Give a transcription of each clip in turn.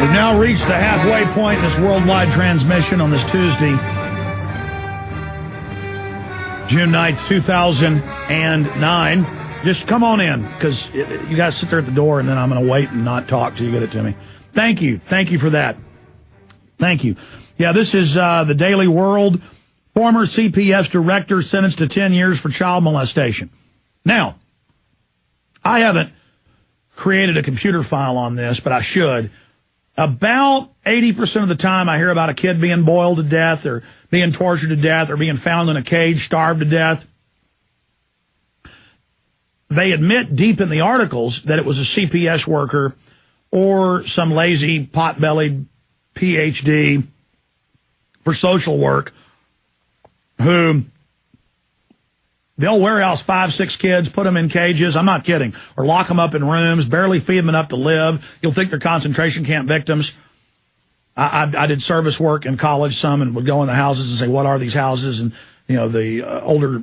We've now reached the halfway point in this worldwide transmission on this Tuesday, June 9th, 2009. Just come on in, because you guys sit there at the door, and then I'm going to wait and not talk till you get it to me. Thank you. Thank you for that. Thank you. Yeah, this is the Daily World. Former CPS director sentenced to 10 years for child molestation. Now, I haven't created a computer file on this, but I should. About 80% of the time I hear about a kid being boiled to death or being tortured to death or being found in a cage, starved to death. They admit deep in the articles that it was a CPS worker or some lazy, pot-bellied PhD for social work who they'll warehouse 5, 6 kids, put them in cages, I'm not kidding, or lock them up in rooms, barely feed them enough to live. You'll think they're concentration camp victims. I did service work in college some and would go in the houses and say, what are these houses? And, you know, the older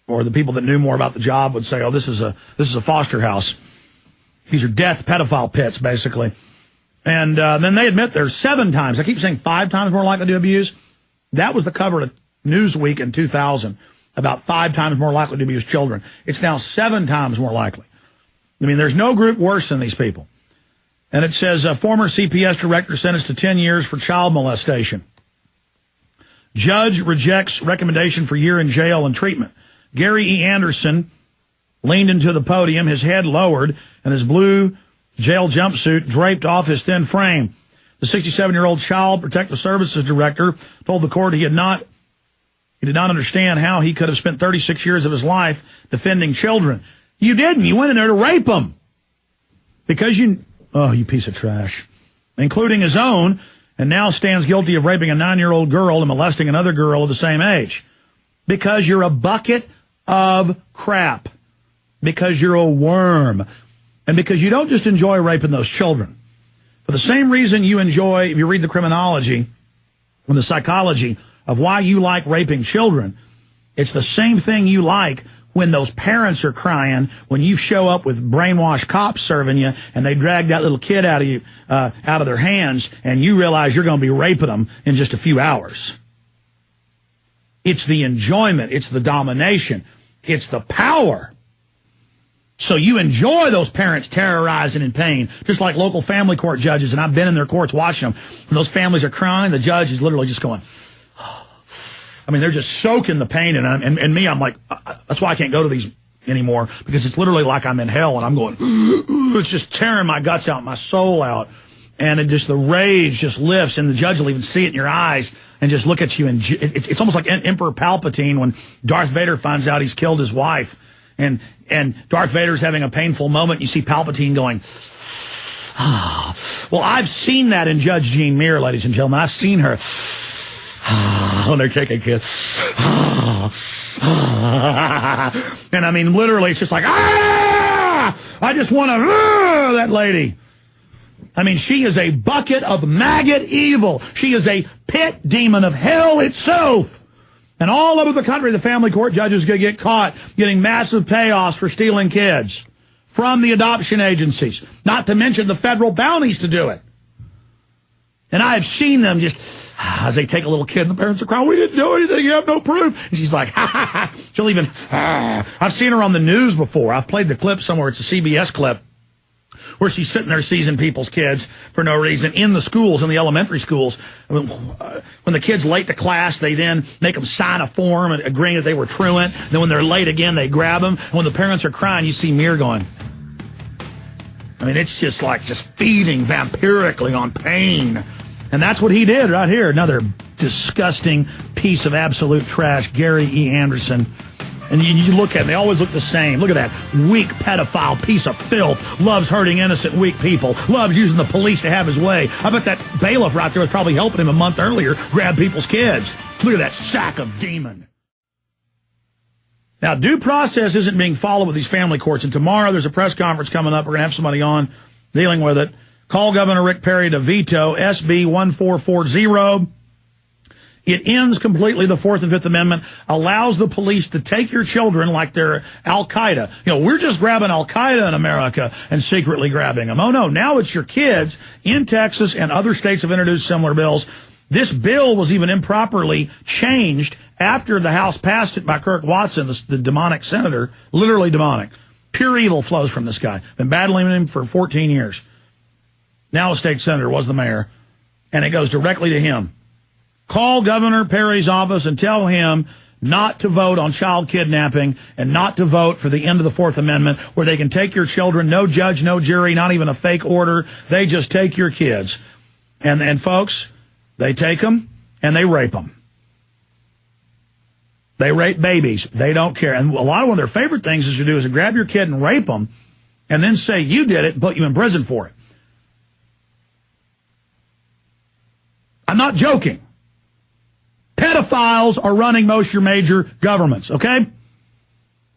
or the people that knew more about the job would say, oh, this is a foster house. These are death pedophile pits, basically. And then they admit there's 7 times. I keep saying 5 times more likely to abuse. That was the cover of Newsweek in 2000. About 5 times more likely to abuse children. It's now 7 times more likely. I mean, there's no group worse than these people. And it says, former CPS director sentenced to 10 years for child molestation. Judge rejects recommendation for year in jail and treatment. Gary E. Anderson leaned into the podium, his head lowered, and his blue jail jumpsuit draped off his thin frame. The 67-year-old Child Protective Services director told the court he did not understand how he could have spent 36 years of his life defending children. You didn't. You went in there to rape them. Because you piece of trash. Including his own, and now stands guilty of raping a 9-year-old girl and molesting another girl of the same age. Because you're a bucket of crap. Because you're a worm. And because you don't just enjoy raping those children. For the same reason you enjoy, if you read the criminology and the psychology of why you like raping children, it's the same thing you like when those parents are crying, when you show up with brainwashed cops serving you and they drag that little kid out of you, out of their hands, and you realize you're going to be raping them in just a few hours. It's the enjoyment. It's the domination. It's the power. So you enjoy those parents terrorizing in pain, just like local family court judges, and I've been in their courts watching them. When those families are crying, the judge is literally just going, I mean, they're just soaking the pain, and me, I'm like, that's why I can't go to these anymore, because it's literally like I'm in hell, and I'm going, it's just tearing my guts out, my soul out, and the rage just lifts, and the judge will even see it in your eyes and just look at you, and it's almost like Emperor Palpatine when Darth Vader finds out he's killed his wife, and Darth Vader's having a painful moment. You see Palpatine going, well, I've seen that in Judge Jean Muir, ladies and gentlemen. I've seen her when they're taking kids. And I mean, literally, it's just like, I just want to, that lady. I mean, she is a bucket of maggot evil. She is a pit demon of hell itself. And all over the country, the family court judges going to get caught getting massive payoffs for stealing kids from the adoption agencies, not to mention the federal bounties to do it. And I have seen them just, as they take a little kid and the parents are crying, we didn't do anything, you have no proof. And she's like, she'll even, I've seen her on the news before. I've played the clip somewhere. It's a CBS clip where she's sitting there seizing people's kids for no reason in the schools, in the elementary schools. When the kid's late to class, they then make them sign a form agreeing that they were truant. Then when they're late again, they grab them. And when the parents are crying, you see Muir going. I mean, it's just like feeding vampirically on pain. And that's what he did right here. Another disgusting piece of absolute trash, Gary E. Anderson. And you look at them, they always look the same. Look at that weak pedophile piece of filth. Loves hurting innocent, weak people. Loves using the police to have his way. I bet that bailiff right there was probably helping him a month earlier grab people's kids. Look at that sack of demon. Now, due process isn't being followed with these family courts. And tomorrow there's a press conference coming up. We're going to have somebody on dealing with it. Call Governor Rick Perry to veto SB 1440. It ends completely the Fourth and Fifth Amendment, allows the police to take your children like they're Al-Qaeda. You know, we're just grabbing Al-Qaeda in America and secretly grabbing them. Oh, no, now it's your kids in Texas, and other states have introduced similar bills. This bill was even improperly changed after the House passed it by Kirk Watson, the demonic senator, literally demonic. Pure evil flows from this guy. Been battling him for 14 years. Now a state senator, was the mayor, and it goes directly to him. Call Governor Perry's office and tell him not to vote on child kidnapping and not to vote for the end of the Fourth Amendment, where they can take your children, no judge, no jury, not even a fake order. They just take your kids. And folks, they take them and they rape them. They rape babies. They don't care. And a lot of one of their favorite things is to do is to grab your kid and rape them and then say you did it and put you in prison for it. I'm not joking. Pedophiles are running most of your major governments, okay? In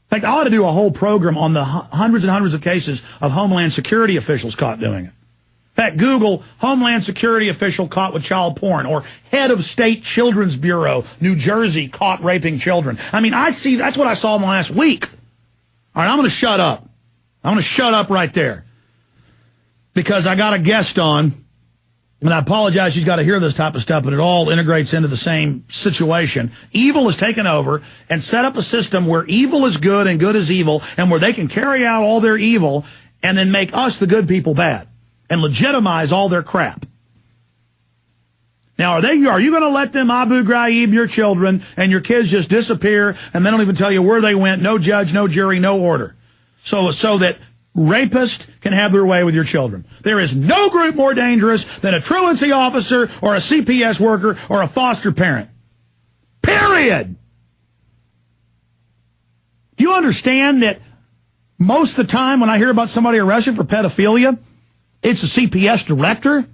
fact, I ought to do a whole program on the hundreds and hundreds of cases of Homeland Security officials caught doing it. In fact, Google Homeland Security official caught with child porn, or head of state children's bureau, New Jersey, caught raping children. I mean, that's what I saw in the last week. All right, I'm going to shut up. I'm going to shut up right there, because I got a guest on. And I apologize, she's got to hear this type of stuff, but it all integrates into the same situation. Evil has taken over and set up a system where evil is good and good is evil, and where they can carry out all their evil and then make us, the good people, bad and legitimize all their crap. Now, are you going to let them Abu Ghraib your children and your kids just disappear and they don't even tell you where they went? No judge, no jury, no order. So that rapists can have their way with your children. There is no group more dangerous than a truancy officer or a CPS worker or a foster parent. Period. Do you understand that most of the time when I hear about somebody arrested for pedophilia, it's a CPS director?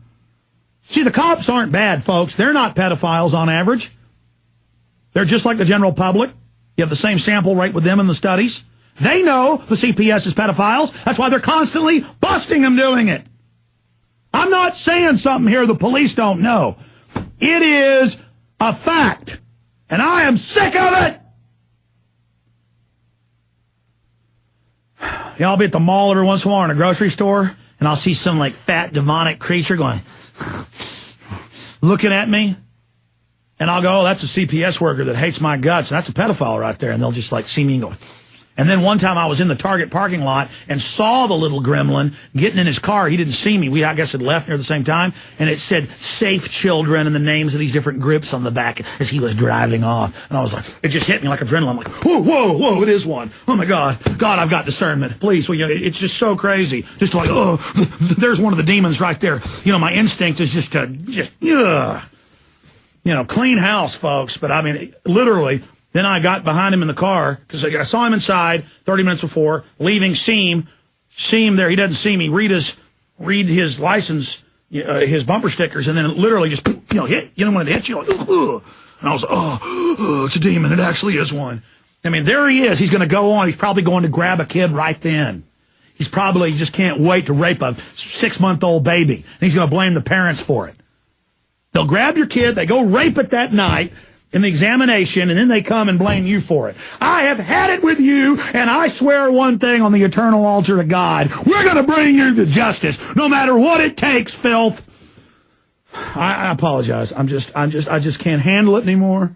See, the cops aren't bad, folks. They're not pedophiles on average. They're just like the general public. You have the same sample rate with them in the studies. They know the CPS is pedophiles. That's why they're constantly busting them doing it. I'm not saying something here the police don't know. It is a fact. And I am sick of it. Yeah, I'll be at the mall every once in a while, or in a grocery store, and I'll see some like fat demonic creature going, looking at me. And I'll go, oh, that's a CPS worker that hates my guts. And that's a pedophile right there. And they'll just like see me and go. And then one time I was in the Target parking lot and saw the little gremlin getting in his car. He didn't see me. We, I guess, had left near the same time. And it said safe children and the names of these different groups on the back as he was driving off. And I was like, it just hit me like adrenaline. I'm like, whoa, whoa, whoa, it is one. Oh, my God. God, I've got discernment. Please. Well, you know, it's just so crazy. Just like, oh, there's one of the demons right there. You know, my instinct is just to, you know, clean house, folks. But I mean, literally. Then I got behind him in the car because I saw him inside 30 minutes before, leaving, see him there. He doesn't see me. Read his license, his bumper stickers, and then literally just, hit. You know when it hits you? Like, ugh. And I was like, oh, it's a demon. It actually is one. I mean, there he is. He's going to go on. He's probably going to grab a kid right then. He just can't wait to rape a 6-month-old baby. And he's going to blame the parents for it. They'll grab your kid. They go rape it that night in the examination, and then they come and blame you for it. I have had it with you, and I swear one thing on the eternal altar of God. We're going to bring you to justice, no matter what it takes, filth. I apologize. I just can't handle it anymore.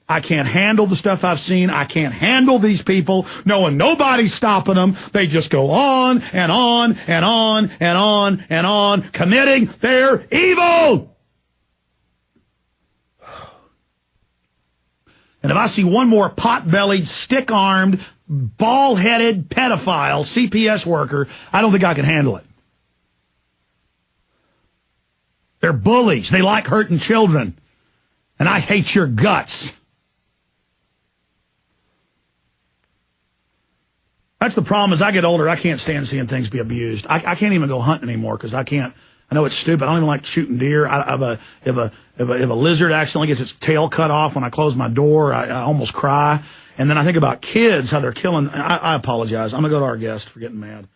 I can't handle the stuff I've seen. I can't handle these people knowing nobody's stopping them. They just go on and on and on and on and on, committing their evil. And if I see one more pot-bellied, stick-armed, ball-headed pedophile CPS worker, I don't think I can handle it. They're bullies. They like hurting children. And I hate your guts. That's the problem. As I get older, I can't stand seeing things be abused. I can't even go hunting anymore because I can't. I know it's stupid. I don't even like shooting deer. If a lizard accidentally gets its tail cut off when I close my door, I almost cry. And then I think about kids, how they're killing. I apologize. I'm going to go to our guest for getting mad.